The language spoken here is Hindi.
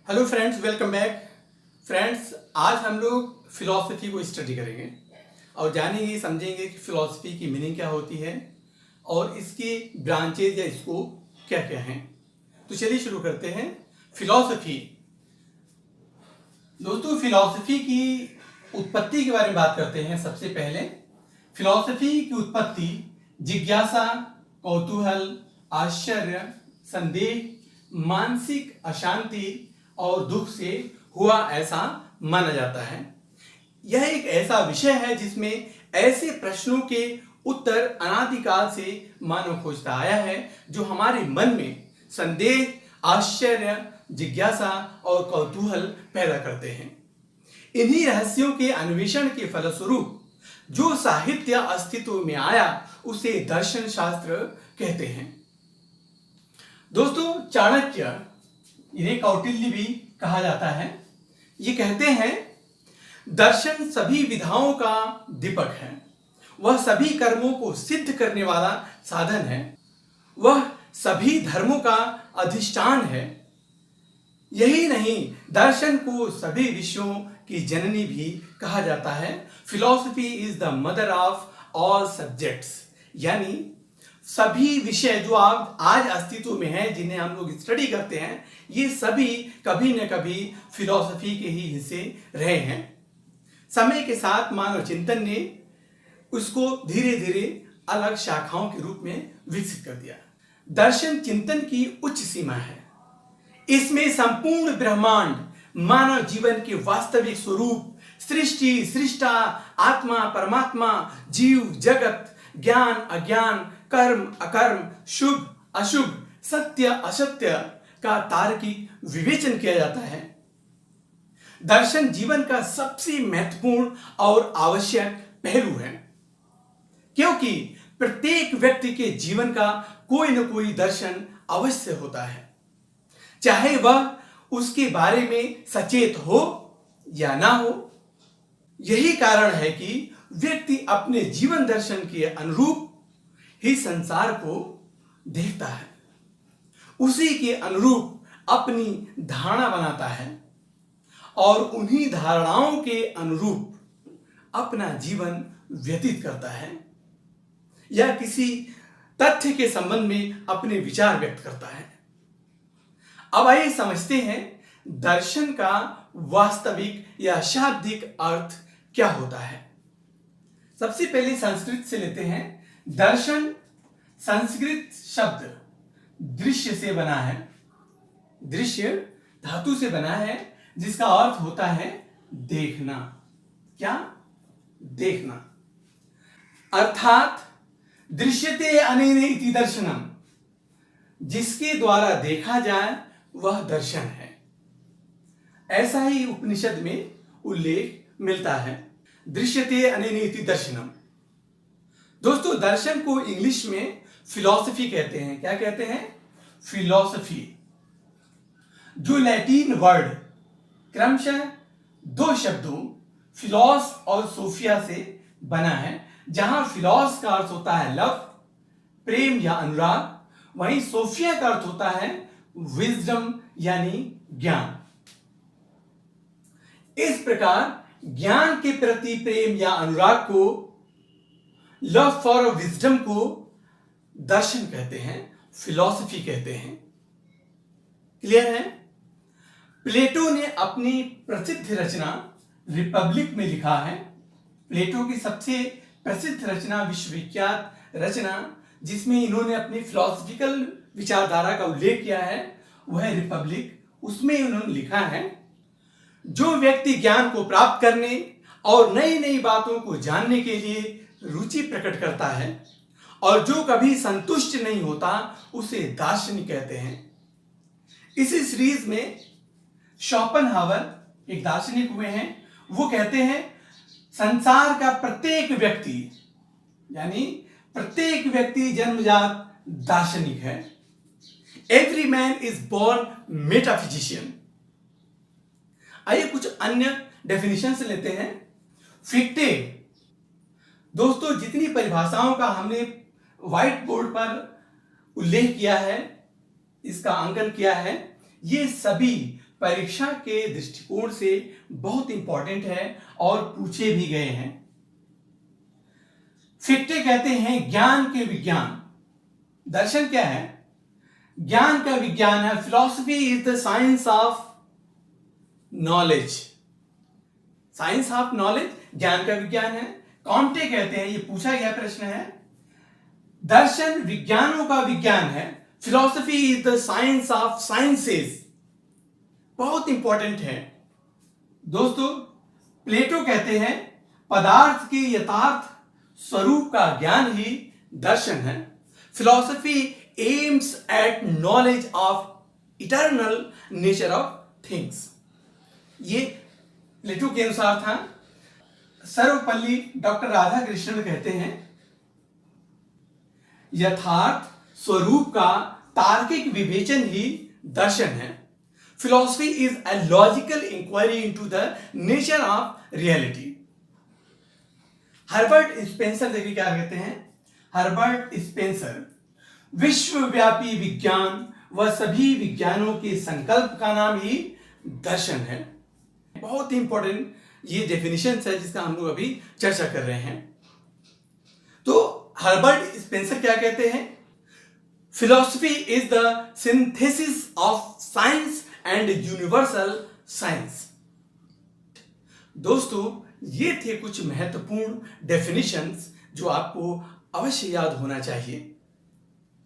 Hello friends, welcome back. Friends, आज हम लोग फिलॉसफी को स्टडी करेंगे और जानेंगे समझेंगे कि फिलॉसफी की मीनिंग क्या होती है और इसकी ब्रांचेज या स्कोप क्या क्या हैं। तो चलिए शुरू करते हैं। फिलॉसफी। दोस्तों, फिलॉसफी की उत्पत्ति के बारे में बात करते हैं। सबसे पहले फिलॉसफी की उत्पत्ति जिज्ञासा, कौतूहल, आश्चर्य, संदेह, मानसिक अशांति और दुख से हुआ ऐसा माना जाता है। यह एक ऐसा विषय है जिसमें ऐसे प्रश्नों के उत्तर अनादिकाल से मानव खोजता आया है जो हमारे मन में संदेह, आश्चर्य, जिज्ञासा और कौतूहल पैदा करते हैं। इन्हीं रहस्यों के अन्वेषण के फलस्वरूप जो साहित्य अस्तित्व में आया उसे दर्शन शास्त्र कहते हैं। दोस्तों, चाणक्य, इन्हें कौटिल्य भी कहा जाता है, ये कहते हैं दर्शन सभी विधाओं का दीपक है, वह सभी कर्मों को सिद्ध करने वाला साधन है, वह सभी धर्मों का अधिष्ठान है। यही नहीं, दर्शन को सभी विषयों की जननी भी कहा जाता है। Philosophy is the mother of all subjects, यानी सभी विषय जो आज अस्तित्व में हैं, जिन्हें हम लोग स्टडी करते हैं, ये सभी कभी न कभी फिलॉसफी के ही हिस्से रहे हैं। समय के साथ मानव चिंतन ने उसको धीरे धीरे अलग शाखाओं के रूप में विकसित कर दिया। दर्शन चिंतन की उच्च सीमा है। इसमें संपूर्ण ब्रह्मांड, मानव जीवन के वास्तविक स्वरूप, सृष्टि, सृष्टा, आत्मा, परमात्मा, जीव, जगत, ज्ञान, अज्ञान, कर्म, अकर्म, शुभ, अशुभ, सत्य, असत्य का तार्किक विवेचन किया जाता है। दर्शन जीवन का सबसे महत्वपूर्ण और आवश्यक पहलू है, क्योंकि प्रत्येक व्यक्ति के जीवन का कोई न कोई दर्शन अवश्य होता है, चाहे वह उसके बारे में सचेत हो या ना हो। यही कारण है कि व्यक्ति अपने जीवन दर्शन के अनुरूप ही संसार को देखता है, उसी के अनुरूप अपनी धारणा बनाता है और उन्हीं धारणाओं के अनुरूप अपना जीवन व्यतीत करता है या किसी तथ्य के संबंध में अपने विचार व्यक्त करता है। अब आइए समझते हैं दर्शन का वास्तविक या शाब्दिक अर्थ क्या होता है। सबसे पहले संस्कृत से लेते हैं। दर्शन संस्कृत शब्द दृश्य से बना है, दृश्य धातु से बना है, जिसका अर्थ होता है देखना। क्या? देखना। अर्थात दृश्यते अनेन इति दर्शनम, जिसके द्वारा देखा जाए वह दर्शन है। ऐसा ही उपनिषद में उल्लेख मिलता है, दृश्यते अनेन इति दर्शनम। दोस्तों, दर्शन को इंग्लिश में फिलॉसफी कहते हैं। क्या कहते हैं? फिलॉसफी, जो लैटिन वर्ड क्रमशः दो शब्दों फिलॉस और सोफिया से बना है, जहां फिलॉस का अर्थ होता है लव, प्रेम या अनुराग, वहीं सोफिया का अर्थ होता है विजडम यानी ज्ञान। इस प्रकार ज्ञान के प्रति प्रेम या अनुराग को, लव फॉर विजडम को दर्शन कहते हैं, फिलॉसफी कहते हैं। क्लियर है? प्लेटो ने अपनी प्रसिद्ध रचना रिपब्लिक में लिखा है। प्लेटो की सबसे प्रसिद्ध रचना, विश्वविख्यात रचना, जिसमें इन्होंने अपनी फिलॉसफिकल विचारधारा का उल्लेख किया है, वह है रिपब्लिक। उसमें उन्होंने लिखा है, जो व्यक्ति ज्ञान को प्राप्त करने और नई नई बातों को जानने के लिए रुचि प्रकट करता है और जो कभी संतुष्ट नहीं होता, उसे दार्शनिक कहते हैं। इसी सीरीज में शोपेनहावर एक दार्शनिक हुए हैं। वो कहते हैं संसार का प्रत्येक व्यक्ति, यानी प्रत्येक व्यक्ति जन्मजात दार्शनिक है। Every man is born metaphysician. आइए कुछ अन्य डेफिनेशन से लेते हैं। फिक्टे। दोस्तों, जितनी परिभाषाओं का हमने व्हाइट बोर्ड पर उल्लेख किया है, इसका अंकन किया है, ये सभी परीक्षा के दृष्टिकोण से बहुत इंपॉर्टेंट है और पूछे भी गए हैं। फिक्टे कहते हैं ज्ञान के विज्ञान। दर्शन क्या है? ज्ञान का विज्ञान है। Philosophy is the science of knowledge. Science of knowledge ज्ञान का विज्ञान है। कॉम्टे कहते हैं, ये पूछा गया प्रश्न है, दर्शन विज्ञानों का विज्ञान है। Philosophy is the science of sciences. बहुत इंपॉर्टेंट है दोस्तों। प्लेटो कहते हैं पदार्थ के यथार्थ स्वरूप का ज्ञान ही दर्शन है। Philosophy aims at knowledge of eternal nature of things. ये प्लेटो के अनुसार था। सर्वपल्ली डॉक्टर राधा कृष्णन कहते हैं यथार्थ स्वरूप का तार्किक विवेचन ही दर्शन है। Philosophy is a logical inquiry into the nature of reality. Herbert Spencer देखिए क्या कहते हैं। हर्बर्ट स्पेंसर विश्वव्यापी विज्ञान व सभी विज्ञानों के संकल्प का नाम ही दर्शन है। बहुत इंपॉर्टेंट ये डेफिनेशन है जिसका हम लोग अभी चर्चा कर रहे हैं। तो हर्बर्ट स्पेंसर क्या कहते हैं? Philosophy is the synthesis of science and universal science. दोस्तों ये थे कुछ महत्वपूर्ण डेफिनेशंस जो आपको अवश्य याद होना चाहिए।